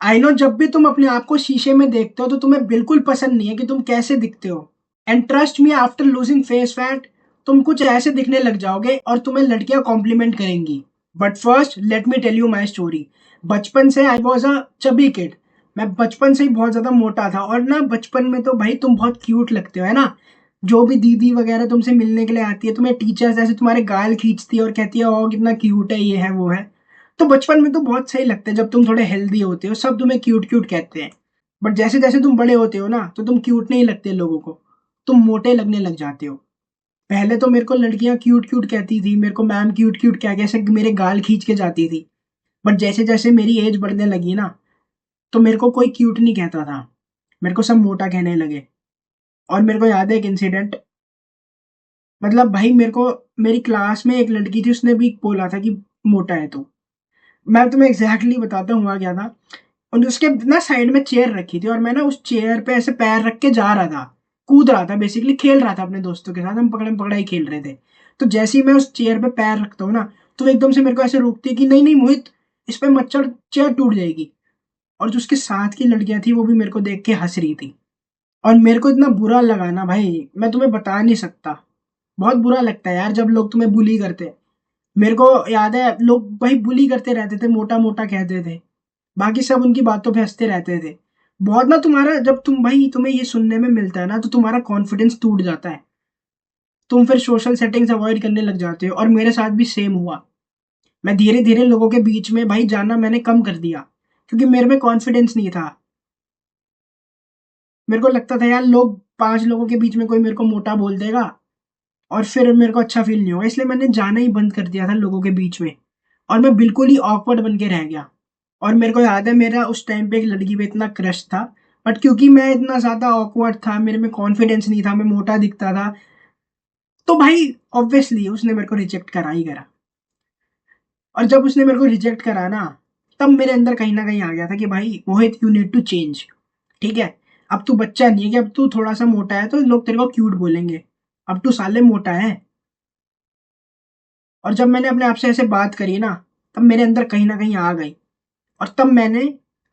I know जब भी तुम अपने आप को शीशे में देखते हो तो तुम्हें बिल्कुल पसंद नहीं है कि तुम कैसे दिखते हो। And trust me, after losing face fat तुम कुछ ऐसे दिखने लग जाओगे और तुम्हें लड़कियां कॉम्प्लीमेंट करेंगी। But first let me tell you my story. बचपन से I was a chubby kid. मैं बचपन से ही बहुत ज्यादा मोटा था और ना बचपन में तो भाई तुम बहुत क्यूट लगते हो, है ना। जो भी दीदी वगैरह तुमसे मिलने के लिए आती है, तुम्हें टीचर्स ऐसे तुम्हारे गाल खींचती है और कहती है ओ कितना क्यूट है, ये है वो है। तो बचपन में तो बहुत सही लगता है, जब तुम थोड़े हेल्दी होते हो सब तुम्हें क्यूट क्यूट कहते हैं। बट जैसे जैसे तुम बड़े होते हो ना तो तुम क्यूट नहीं लगते लोगों को, तुम मोटे लगने लग जाते हो। पहले तो मेरे को लड़कियां क्यूट क्यूट कहती थी, मेरे को मैम क्यूट क्यूट कह कैसे मेरे गाल खींच के जाती थी। बट जैसे जैसे मेरी एज बढ़ने लगी ना तो मेरे को कोई क्यूट नहीं कहता था, मेरे को सब मोटा कहने लगे। और मेरे को याद है एक इंसिडेंट। मतलब भाई मेरे को मेरी क्लास में एक लड़की थी, उसने भी बोला था कि मोटा है तू। मैं तुम्हें एग्जैक्टली बताता हूँ हुआ क्या था। और उसके ना साइड में चेयर रखी थी और मैं ना उस चेयर पे ऐसे पैर रख के जा रहा था, कूद रहा था, बेसिकली खेल रहा था अपने दोस्तों के साथ, हम पकड़म पकड़ाई खेल रहे थे। तो जैसे ही मैं उस चेयर पे पैर रखता हूँ ना तो वो एकदम से मेरे को ऐसे रोकती है कि नहीं नहीं मोहित, इस पे मत चढ़, चेयर टूट जाएगी। और जो उसके साथ की लड़कियां थी वो भी मेरे को देख के हंस रही थी। और मेरे को इतना बुरा लगा ना भाई, मैं तुम्हें बता नहीं सकता। बहुत बुरा लगता है यार जब लोग तुम्हें बुली करते हैं। मेरे को याद है लोग भाई बुली करते रहते थे, मोटा मोटा कहते थे, बाकी सब उनकी बातों पे हंसते रहते थे। बहुत ना तुम्हारा जब तुम भाई तुम्हें ये सुनने में मिलता है ना तो तुम्हारा कॉन्फिडेंस टूट जाता है। तुम फिर सोशल सेटिंग्स अवॉइड करने लग जाते हो और मेरे साथ भी सेम हुआ। मैं धीरे धीरे लोगों के बीच में भाई जाना मैंने कम कर दिया क्योंकि मेरे में कॉन्फिडेंस नहीं था। मेरे को लगता था यार लोग 5 लोगों के बीच में कोई मेरे को मोटा बोल देगा और फिर मेरे को अच्छा फील नहीं होगा, इसलिए मैंने जाना ही बंद कर दिया था लोगों के बीच में। और मैं बिल्कुल ही ऑकवर्ड बन के रह गया। और मेरे को याद है मेरा उस टाइम पे एक लड़की पे इतना क्रश था, बट क्योंकि मैं इतना ज्यादा ऑकवर्ड था, मेरे में कॉन्फिडेंस नहीं था, मैं मोटा दिखता था, तो भाई ऑब्वियसली उसने मेरे को रिजेक्ट करा ही करा। और जब उसने मेरे को रिजेक्ट करा ना तब मेरे अंदर कहीं ना कहीं आ गया था कि भाई मोहित यू नीड टू चेंज। ठीक है, अब तू बच्चा नहीं है कि अब तू थोड़ा सा मोटा है तो लोग तेरे को क्यूट बोलेंगे। अब तू साले मोटा है। और जब मैंने अपने आप से ऐसे बात करी ना तब मेरे अंदर कहीं ना कहीं आ गई। और तब मैंने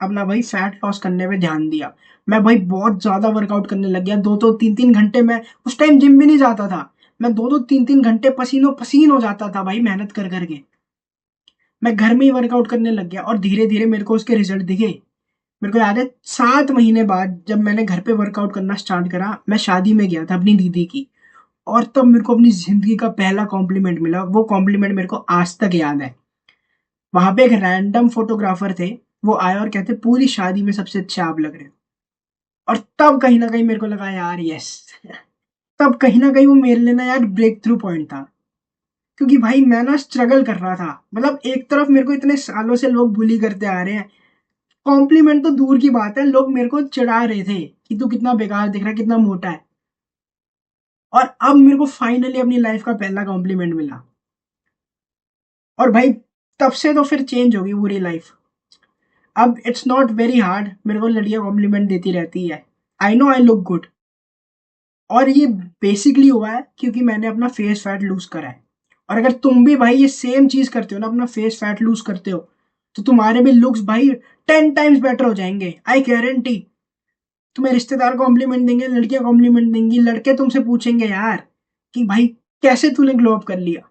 अपना भाई फैट लॉस करने पे ध्यान दिया। मैं भाई बहुत ज्यादा वर्कआउट करने लग गया, 2-2 3-3 घंटे। मैं उस टाइम जिम भी नहीं जाता था, मैं 2-2 3-3 घंटे पसीनों पसीन हो जाता था भाई मेहनत कर करके। मैं घर में ही वर्कआउट करने लग गया और धीरे धीरे मेरे को उसके रिजल्ट दिखे। मेरे को याद है 7 महीने बाद जब मैंने घर पे वर्कआउट करना स्टार्ट करा, मैं शादी में गया था अपनी दीदी की। और तब मेरे को अपनी जिंदगी का पहला कॉम्प्लीमेंट मिला, वो कॉम्प्लीमेंट मेरे को आज तक याद है। वहां पे एक रैंडम फोटोग्राफर थे, वो आए और कहते पूरी शादी में सबसे अच्छे आप लग रहे हो। और तब कहीं ना कहीं मेरे को लगा यार यस। तब कहीं ना कहीं वो मेरे लिए ना यार ब्रेक थ्रू पॉइंट था। क्योंकि भाई मैं ना स्ट्रगल कर रहा था, मतलब एक तरफ मेरे को इतने सालों से लोग बुली करते आ रहे हैं, कॉम्प्लीमेंट तो दूर की बात है, लोग मेरे को चिढ़ा रहे थे कि तू कितना बेकार दिख रहा है, कितना मोटा है। और अब मेरे को फाइनली अपनी लाइफ का पहला कॉम्प्लीमेंट मिला। और भाई तब से तो फिर चेंज होगी पूरी लाइफ। अब इट्स नॉट वेरी हार्ड, मेरे को लड़कियां कॉम्प्लीमेंट देती रहती है। I know I look good. और ये बेसिकली हुआ है क्योंकि मैंने अपना फेस फैट लूज करा है। और अगर तुम भी भाई ये सेम चीज करते हो ना, अपना फेस फैट लूज करते हो, तो तुम्हारे भी लुक्स भाई 10 टाइम्स बेटर हो जाएंगे, आई गारंटी। तुम्हें रिश्तेदार कॉम्प्लीमेंट देंगे, लड़कियां कॉम्प्लीमेंट देंगी, लड़के तुमसे पूछेंगे यार कि भाई कैसे तूने ग्लो अप कर लिया।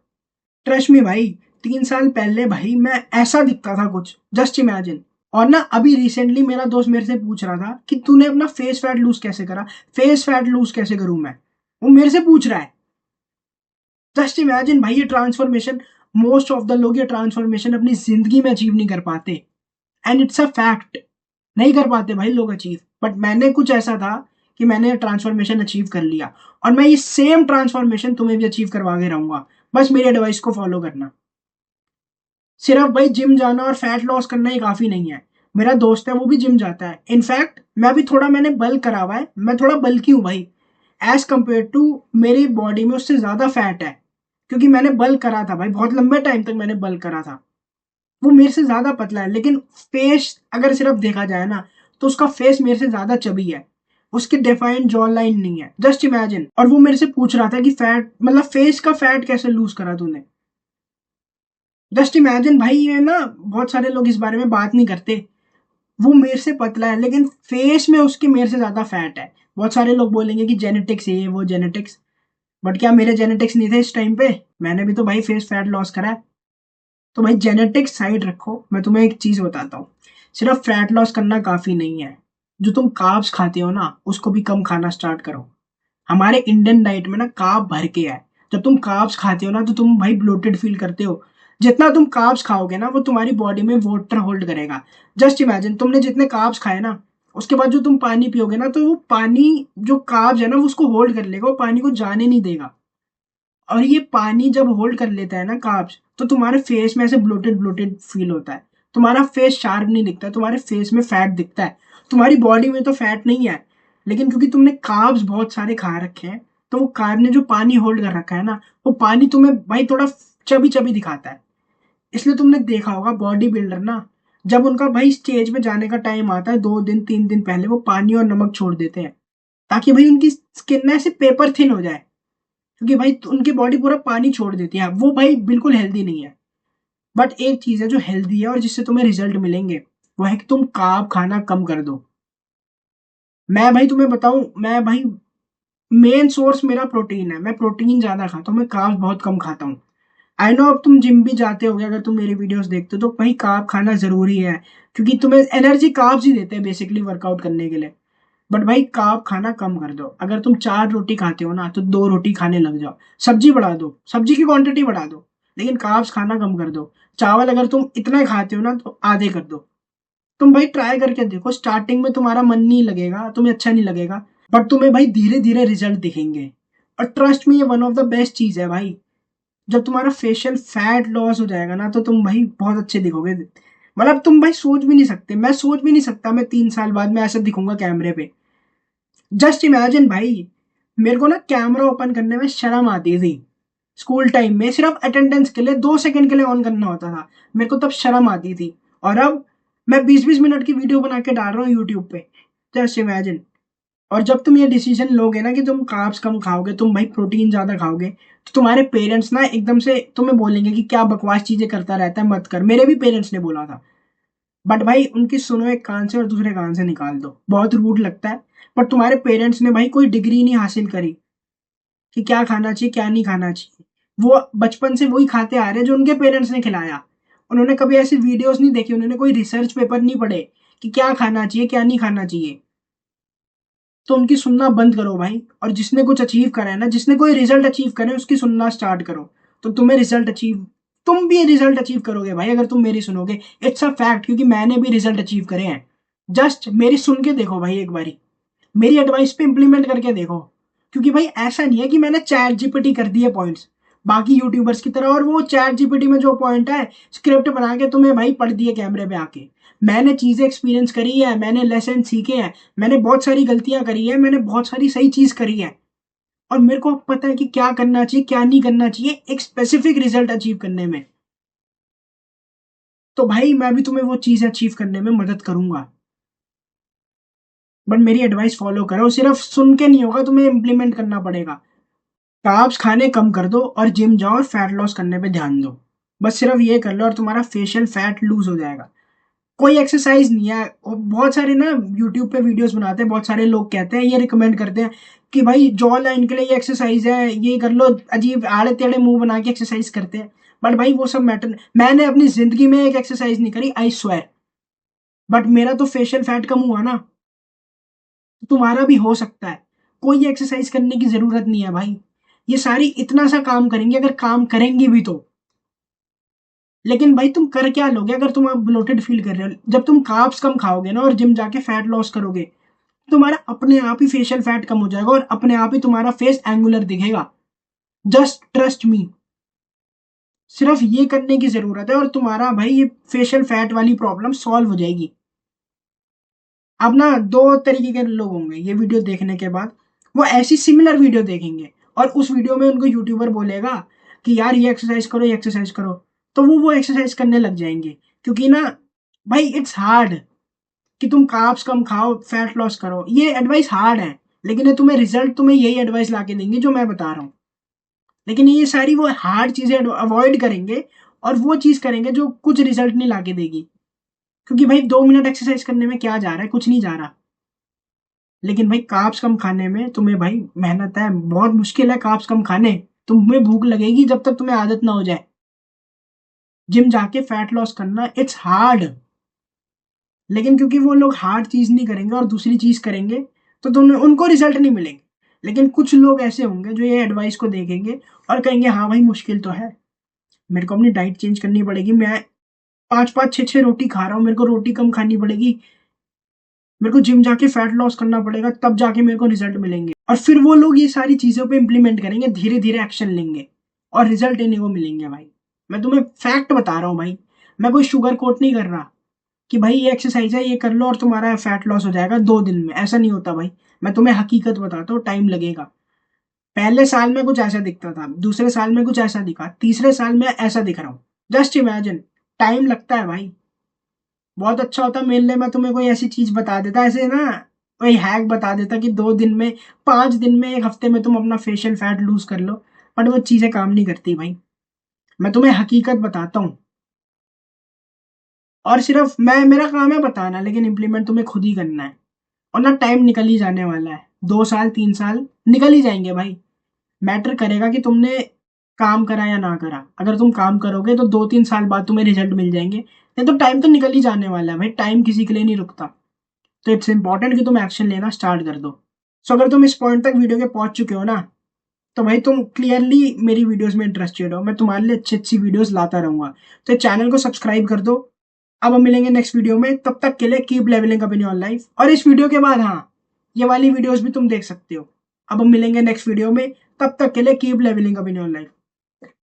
ट्रस्ट मी भाई, 3 साल पहले भाई मैं ऐसा दिखता था कुछ, जस्ट इमेजिन। और ना अभी रिसेंटली मेरा दोस्त मेरे से पूछ रहा था कि तूने अपना फेस फैट लूज कैसे करा, फेस फैट लूज कैसे करूं मैं, वो मेरे से पूछ रहा है। जस्ट इमेजिन भाई, ये ट्रांसफॉर्मेशन मोस्ट ऑफ द लोग ये ट्रांसफॉर्मेशन अपनी जिंदगी में अचीव नहीं कर पाते। एंड इट्स अ फैक्ट, नहीं कर पाते भाई लोग अचीव। बट मैंने कुछ ऐसा था कि मैंने ट्रांसफॉर्मेशन अचीव कर लिया। और मैं ये सेम ट्रांसफॉर्मेशन तुम्हें भी अचीव करवा के रहूंगा, बस मेरी एडवाइस को फॉलो करना। सिर्फ भाई जिम जाना और फैट लॉस करना ही काफी नहीं है। मेरा दोस्त है वो भी जिम जाता है, इनफैक्ट मैं भी थोड़ा मैंने बल्क करा हुआ है, मैं थोड़ा बल्की हूँ भाई। एज कम्पेयर टू मेरी बॉडी में उससे ज्यादा फैट है, क्योंकि मैंने बल्क करा था भाई, बहुत लंबे टाइम तक मैंने बल्क करा था। वो मेरे से ज्यादा पतला है, लेकिन फेस अगर सिर्फ देखा जाए ना तो उसका फेस मेरे से ज्यादा चबी है। उसकी डिफाइंड जॉ लाइन नहीं है, जस्ट इमेजिन। और वो मेरे से पूछ रहा था कि फैट मतलब फेस का फैट कैसे लूज करा तूने। जस्ट इमेजिन भाई, ये ना बहुत सारे लोग इस बारे में बात नहीं करते। वो मेरे से पतला है लेकिन फेस में उसके मेरे से ज्यादा फैट है। बहुत सारे लोग बोलेंगे कि जेनेटिक्स ये वो जेनेटिक्स, बट क्या मेरे जेनेटिक्स नहीं थे इस टाइम पे? मैंने भी तो भाई फेस फैट लॉस करा है। तो भाई जेनेटिक्स साइड रखो, मैं तुम्हें एक चीज बताता हूँ। सिर्फ फैट लॉस करना काफी नहीं है। जो तुम कार्ब्स खाते हो ना उसको भी कम खाना स्टार्ट करो। हमारे इंडियन डाइट में ना कार्ब भर के है। जब तुम कार्ब्स खाते हो ना तो तुम भाई ब्लोटेड फील करते हो। जितना तुम कार्ब्स खाओगे ना वो तुम्हारी बॉडी में वाटर होल्ड करेगा। जस्ट इमेजिन तुमने जितने कार्ब्स खाए ना, उसके बाद जो तुम पानी पियोगे ना तो वो पानी, जो कार्ब्स है ना वो उसको होल्ड कर लेगा, वो पानी को जाने नहीं देगा। और ये पानी जब होल्ड कर लेता है ना कार्ब्स, तो तुम्हारे फेस में ऐसे ब्लोटेड ब्लोटेड फील होता है। तुम्हारा फेस शार्प नहीं दिखता, तुम्हारे फेस में फैट दिखता है। तुम्हारी बॉडी में तो फैट नहीं है, लेकिन क्योंकि तुमने कार्ब्स बहुत सारे खा रखे हैं, तो वो कार्ब ने जो पानी होल्ड कर रखा है ना, वो पानी तुम्हें भाई थोड़ा चबी चबी दिखाता है। इसलिए तुमने देखा होगा बॉडी बिल्डर ना, जब उनका भाई स्टेज पे जाने का टाइम आता है 2 दिन 3 दिन पहले वो पानी और नमक छोड़ देते हैं, ताकि भाई उनकी स्किन ना ऐसे पेपर थिन हो जाए। क्योंकि भाई उनकी बॉडी पूरा पानी छोड़ देती है, वो भाई बिल्कुल हेल्दी नहीं है। बट एक चीज है जो हेल्दी है और जिससे तुम्हें रिजल्ट मिलेंगे, वो है कि तुम कार्ब खाना कम कर दो। मैं भाई तुम्हें बताऊं, मैं भाई मेन सोर्स मेरा प्रोटीन है, मैं प्रोटीन ज्यादा खाता हूँ, मैं कार्ब बहुत कम खाता हूँ। आई नो अब तुम जिम भी जाते होगे, अगर तुम मेरी वीडियोस देखते हो तो भाई कार्ब खाना जरूरी है, क्योंकि तुम्हें एनर्जी कार्ब्स ही देते हैं बेसिकली वर्कआउट करने के लिए। बट भाई कार्ब खाना कम कर दो। अगर तुम 4 रोटी खाते हो ना तो 2 रोटी खाने लग जाओ। सब्जी बढ़ा दो, सब्जी की क्वांटिटी बढ़ा दो, लेकिन कार्ब्स खाना कम कर दो। चावल अगर तुम इतना ही खाते हो ना तो आधे कर दो। तुम भाई ट्राई करके देखो, स्टार्टिंग में तुम्हारा मन नहीं लगेगा, तुम्हें अच्छा नहीं लगेगा, बट तुम्हें भाई धीरे धीरे रिजल्ट दिखेंगे। और ट्रस्ट में ये वन ऑफ द बेस्ट चीज है भाई। जब तुम्हारा फेशियल फैट लॉस हो जाएगा ना तो तुम भाई बहुत अच्छे दिखोगे। मतलब तुम भाई सोच भी नहीं सकते, मैं सोच भी नहीं सकता मैं 3 साल बाद मैं ऐसा दिखूंगा कैमरे पे। जस्ट इमेजिन भाई, मेरे को ना कैमरा ओपन करने में शर्म आती थी। स्कूल टाइम में सिर्फ अटेंडेंस के लिए 2 सेकंड के लिए ऑन करना होता था, मेरे को तब शर्म आती थी। और अब मैं 20-20 मिनट की वीडियो बना के डाल रहा हूँ यूट्यूब पे। Just imagine. और जब तुम ये डिसीजन लोगे ना कि तुम कार्ब्स कम खाओगे, तुम भाई प्रोटीन ज्यादा खाओगे, तो तुम्हारे पेरेंट्स ना एकदम से तुम्हें बोलेंगे कि क्या बकवास चीजें करता रहता है, मत कर। मेरे भी पेरेंट्स ने बोला था, बट भाई उनकी सुनो एक कान से और दूसरे कान से निकाल दो। बहुत रूड लगता है, पर तुम्हारे पेरेंट्स ने भाई कोई डिग्री नहीं हासिल करी कि क्या खाना चाहिए क्या नहीं खाना चाहिए। वो बचपन से वही खाते आ रहे हैं जो उनके पेरेंट्स ने खिलाया। उन्होंने कभी ऐसी वीडियोस नहीं देखी, उन्होंने कोई रिसर्च पेपर नहीं पढ़े कि क्या खाना चाहिए क्या नहीं खाना चाहिए। तो उनकी सुनना बंद करो भाई, और जिसने कुछ अचीव करा है ना, जिसने कोई रिजल्ट अचीव करे उसकी सुनना स्टार्ट करो। तो तुम्हें रिजल्ट अचीव, तुम भी रिजल्ट अचीव करोगे भाई अगर तुम मेरी सुनोगे। इट्स अ फैक्ट, क्योंकि मैंने भी रिजल्ट अचीव करे हैं। जस्ट मेरी सुन के देखो भाई एक बारी, मेरी एडवाइस पे इंप्लीमेंट करके देखो। क्योंकि भाई ऐसा नहीं है कि मैंने चैट जीपीटी कर दिए पॉइंट्स बाकी यूट्यूबर्स की तरह, और वो चैट जीपीटी में जो पॉइंट है स्क्रिप्ट बना के तुम्हें भाई पढ़ दिए कैमरे पे आके। मैंने चीजें एक्सपीरियंस करी है, मैंने लेसन सीखे हैं, मैंने बहुत सारी गलतियां करी है, मैंने बहुत सारी सही चीज करी है। और मेरे को अब पता है कि क्या करना चाहिए क्या नहीं करना चाहिए एक स्पेसिफिक रिजल्ट अचीव करने में। तो भाई मैं भी तुम्हें वो चीज अचीव करने में मदद करूंगा। बट मेरी एडवाइस फॉलो करो, सिर्फ सुन के नहीं होगा, तुम्हें इम्प्लीमेंट करना पड़ेगा। कार्ब्स खाने कम कर दो और जिम जाओ और फैट लॉस करने पे ध्यान दो। बस सिर्फ ये कर लो और तुम्हारा फेशियल फैट लूज हो जाएगा। कोई एक्सरसाइज नहीं है। और बहुत सारे ना यूट्यूब पे वीडियोस बनाते हैं, बहुत सारे लोग कहते हैं, ये रिकमेंड करते हैं कि भाई जॉ लाइन के लिए ये एक्सरसाइज है, ये कर लो। अजीब आड़े टेढ़े मुंह बना के एक्सरसाइज करते हैं। बट भाई वो सब मैटर, मैंने अपनी जिंदगी में एक एक्सरसाइज नहीं करी, आई स्वेयर। बट मेरा तो फेशियल फैट कम हुआ ना, तुम्हारा भी हो सकता है। कोई एक्सरसाइज करने की जरूरत नहीं है भाई। ये सारी इतना सा काम करेंगे, अगर काम करेंगी भी तो। लेकिन भाई तुम कर क्या लोगे अगर तुम ब्लोटेड फील कर रहे हो? जब तुम कार्ब्स कम खाओगे ना और जिम जाके फैट लॉस करोगे, तुम्हारा अपने आप ही फेशियल फैट कम हो जाएगा और अपने आप ही तुम्हारा फेस एंगुलर दिखेगा। Just trust me. सिर्फ ये करने की जरूरत है और तुम्हारा भाई ये फेशियल फैट वाली प्रॉब्लम सॉल्व हो जाएगी। अब ना दो तरीके के लोग होंगे ये वीडियो देखने के बाद। वो ऐसी सिमिलर वीडियो देखेंगे और उस वीडियो में उनको यूट्यूबर बोलेगा कि यार ये एक्सरसाइज करो ये एक्सरसाइज करो, तो वो एक्सरसाइज करने लग जाएंगे। क्योंकि ना भाई इट्स हार्ड कि तुम कार्ब्स कम खाओ फैट लॉस करो, ये एडवाइस हार्ड है। लेकिन ये तुम्हें रिजल्ट तुम्हें यही एडवाइस ला के देंगे जो मैं बता रहा हूँ। लेकिन ये सारी वो हार्ड चीजें अवॉइड करेंगे और वो चीज करेंगे जो कुछ रिजल्ट नहीं ला के देगी। क्योंकि भाई 2 मिनट एक्सरसाइज करने में क्या जा रहा है, कुछ नहीं जा रहा। लेकिन भाई कार्ब्स कम खाने में तुम्हें भाई मेहनत है, बहुत मुश्किल है कार्ब्स कम खाने। तुम्हें भूख लगेगी जब तक तुम्हें आदत ना हो जाए। जिम जाके फैट लॉस करना इट्स हार्ड। लेकिन क्योंकि वो लोग हार्ड चीज नहीं करेंगे और दूसरी चीज करेंगे, तो तुम्हें उनको रिजल्ट नहीं मिलेंगे। लेकिन कुछ लोग ऐसे होंगे जो ये एडवाइस को देखेंगे और कहेंगे हाँ भाई मुश्किल तो है, मेरे को अपनी डाइट चेंज करनी पड़ेगी, मैं 5-5 6-6 रोटी खा रहा हूँ, मेरे को रोटी कम खानी पड़ेगी, मेरे को जिम जाके फैट लॉस करना पड़ेगा, तब जाके मेरे को रिजल्ट मिलेंगे। और फिर वो लोग ये सारी चीजों पे इंप्लीमेंट करेंगे, धीरे धीरे एक्शन लेंगे और रिजल्ट इन्हीं को मिलेंगे भाई। मैं तुम्हें फैक्ट बता रहा हूँ भाई, मैं कोई शुगर कोट नहीं कर रहा कि भाई ये एक्सरसाइज है ये कर लो और तुम्हारा फैट लॉस हो जाएगा 2 दिन में। ऐसा नहीं होता भाई। मैं तुम्हें हकीकत बताता हूँ, टाइम लगेगा। पहले साल में कुछ ऐसा दिखता था, दूसरे साल में कुछ ऐसा दिखा, तीसरे साल में ऐसा दिख रहा हूँ। जस्ट इमेजिन, टाइम लगता है भाई। बहुत अच्छा होता मेरे लिए मैं तुम्हें कोई ऐसी चीज बता देता, ऐसे ना कोई हैक बता देता कि 2 दिन में, 5 दिन में, एक हफ्ते में तुम अपना फेशियल फैट लूज कर लो। बट वो चीजें काम नहीं करती भाई। मैं तुम्हें हकीकत बताता हूँ और सिर्फ मैं, मेरा काम है बताना, लेकिन इम्प्लीमेंट तुम्हें खुद ही करना है। और ना टाइम निकल ही जाने वाला है, 2 साल 3 साल निकल ही जाएंगे भाई। मैटर करेगा कि तुमने काम करा या ना करा। अगर तुम काम करोगे तो 2-3 साल बाद तुम्हें रिजल्ट मिल जाएंगे, नहीं तो टाइम तो निकल ही जाने वाला है भाई। टाइम किसी के लिए नहीं रुकता। तो इट्स इंपॉर्टेंट कि तुम एक्शन लेना स्टार्ट कर दो। सो अगर तुम इस पॉइंट तक वीडियो के पहुंच चुके हो ना, तो भाई तुम क्लियरली मेरी वीडियोस में इंटरेस्टेड हो। मैं तुम्हारे लिए अच्छी अच्छी वीडियोस लाता रहूंगा। तो चैनल को सब्सक्राइब कर दो। अब हम मिलेंगे नेक्स्ट वीडियो में, तब तक के लिए keep levelling up in your life. और इस वीडियो के बाद हाँ, ये वाली वीडियोस भी तुम देख सकते हो। अब हम मिलेंगे नेक्स्ट वीडियो में, तब तक के लिए keep levelling up in your life.